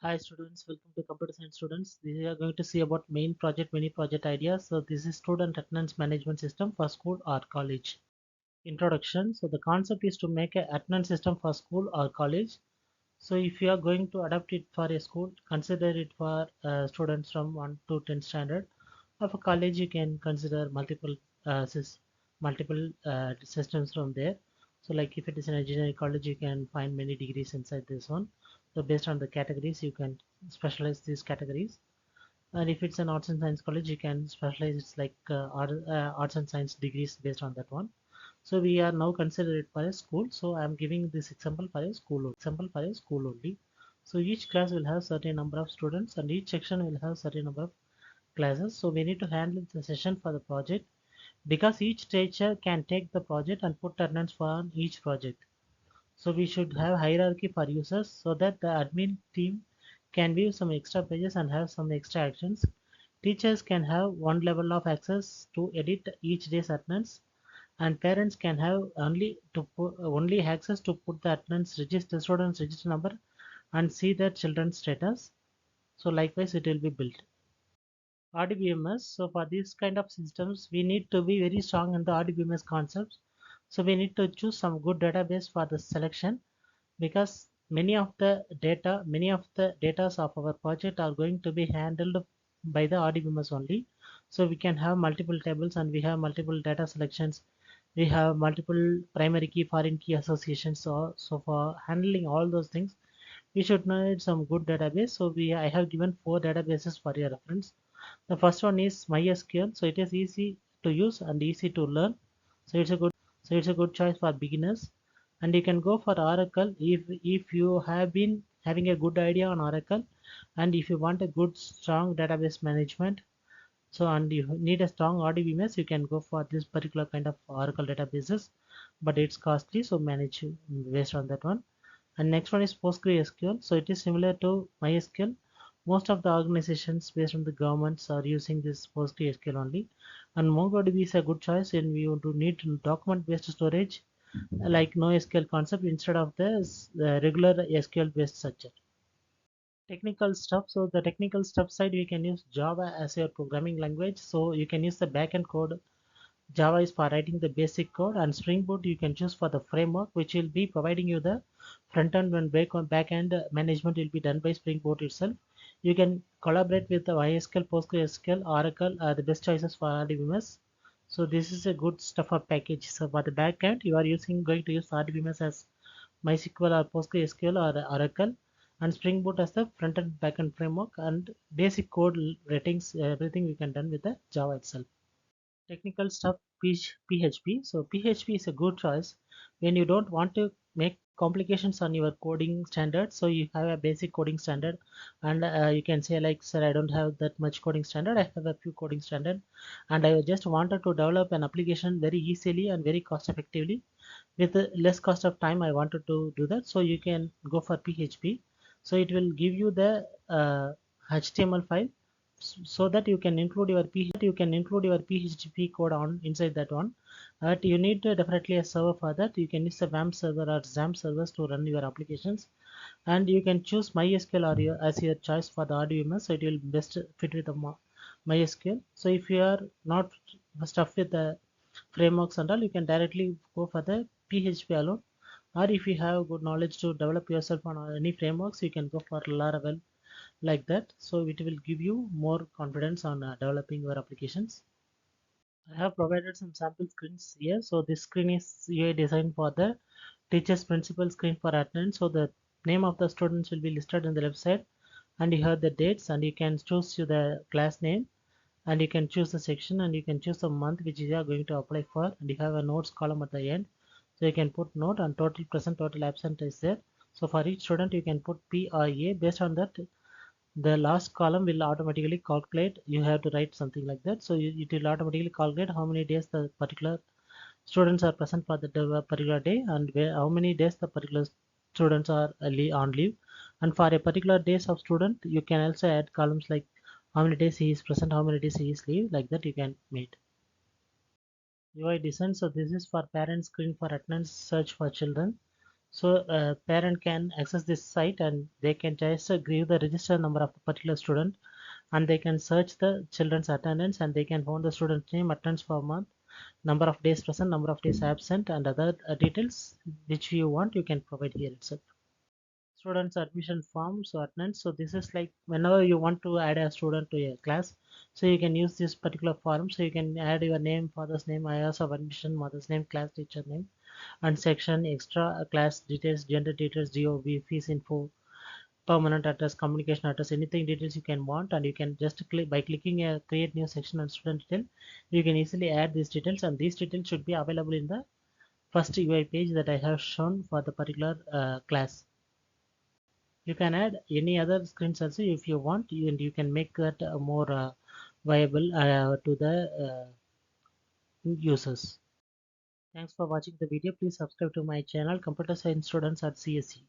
Hi students, welcome to Computer Science Students. We are going to see about main project, mini project ideas. So this is student attendance management system for school or college. Introduction. So the concept is to make a attendance system for school or college. So if you are going to adapt it for a school, consider it for students from 1 to 10 standard. Or for college, you can consider uh, sys multiple systems from there. So like if it is an engineering college, you can find many degrees inside this one. So based on the categories, you can specialize these categories. And if it's an arts and science college, you can specialize it's like arts and science degrees based on that one. So we are now consider it for a school. So I am giving this example for a school only. So each class will have certain number of students and each section will have certain number of classes. So we need to handle the session for the project because each teacher can take the project and put attendance for each project. So we should have hierarchy for users so that the admin team can view some extra pages and have some extra actions. Teachers can have one level of access to edit each day's attendance, and parents can have only access to put the attendance register students register number and see their children's status. So likewise, it will be built. RDBMS. So for these kind of systems, we need to be very strong in the RDBMS concepts. So we need to choose some good database for the selection because many of the data of our project are going to be handled by the RDBMS only. So we can have multiple tables and we have multiple data selections. We have multiple primary key, foreign key associations. So for handling all those things, we should need some good database. So I have given 4 databases for your reference. The first one is MySQL. So it is easy to use and easy to learn. So it's a good choice for beginners. And you can go for Oracle if you have been having a good idea on Oracle, and if you want a good strong database management. So and you need a strong RDBMS, you can go for this particular kind of Oracle databases, but it's costly. So manage based on that one. And next one is PostgreSQL. So it is similar to MySQL. Most of the organizations based on the governments are using this PostgreSQL only. And MongoDB is a good choice when we want to need document-based storage like NoSQL concept instead of the regular SQL-based structure. Technical stuff. So the technical stuff side, we can use Java as your programming language. So you can use the backend code. Java is for writing the basic code, and Spring Boot you can choose for the framework, which will be providing you the front end and back end management will be done by Spring Boot itself. You can collaborate with the MySQL, PostgreSQL, Oracle are the best choices for RDBMS. So this is a good stuff of package. So for the back end, you are going to use RDBMS as MySQL or PostgreSQL or Oracle, and Spring Boot as the front end back end framework, and basic code ratings everything we can done with the Java itself. Technical stuff, PHP. So PHP is a good choice when you don't want to make complications on your coding standard. So you have a basic coding standard, and you can say like, sir, I don't have that much coding standard. I have a few coding standard, and I just wanted to develop an application very easily and very cost effectively with less cost of time. I wanted to do that. So you can go for PHP. So it will give you the HTML file so that you can include your PHP code on inside that one. But you need definitely a server for that. You can use a WAMP server or XAMPP servers to run your applications, and you can choose MySQL or as your choice for the RDBMS. So it will best fit with the MySQL. So if you are not stuff with the frameworks and all, you can directly go for the PHP alone. Or if you have good knowledge to develop yourself on any frameworks, you can go for Laravel like that. So it will give you more confidence on developing your applications. I have provided some sample screens here. So this screen is UI designed for the teacher's principal screen for attendance. So the name of the students will be listed on the left side, and you have the dates, and you can choose the class name, and you can choose the section, and you can choose the month which you are going to apply for, and you have a notes column at the end. So you can put note and total present, total absent is there. So for each student you can put P or A. Based on that, the last column will automatically calculate. You have to write something like that. So it will automatically calculate how many days the particular students are present for the particular day, and how many days the particular students are on leave. And for a particular days of student, you can also add columns like how many days he is present, how many days he is leave, like that you can make. UI design. So this is for parent screen for attendance search for children. So parent can access this site and they can just give the register number of the particular student, and they can search the children's attendance, and they can find the student name, attendance for a month, number of days present, number of days absent, and other details which you want, you can provide here itself. Students admission form, so attendance. So this is like whenever you want to add a student to a class, so you can use this particular form. So you can add your name, father's name, IS of admission, mother's name, class teacher name, and section, extra class details, gender details, GOB, fees info, permanent address, communication address, anything details you can want, and you can just click by clicking a create new section and student detail, you can easily add these details, and these details should be available in the first UI page that I have shown for the particular class. You can add any other screens also if you want, and you can make that more viable to the users. Thanks for watching the video. Please subscribe to my channel, Computer Science Students at CSC.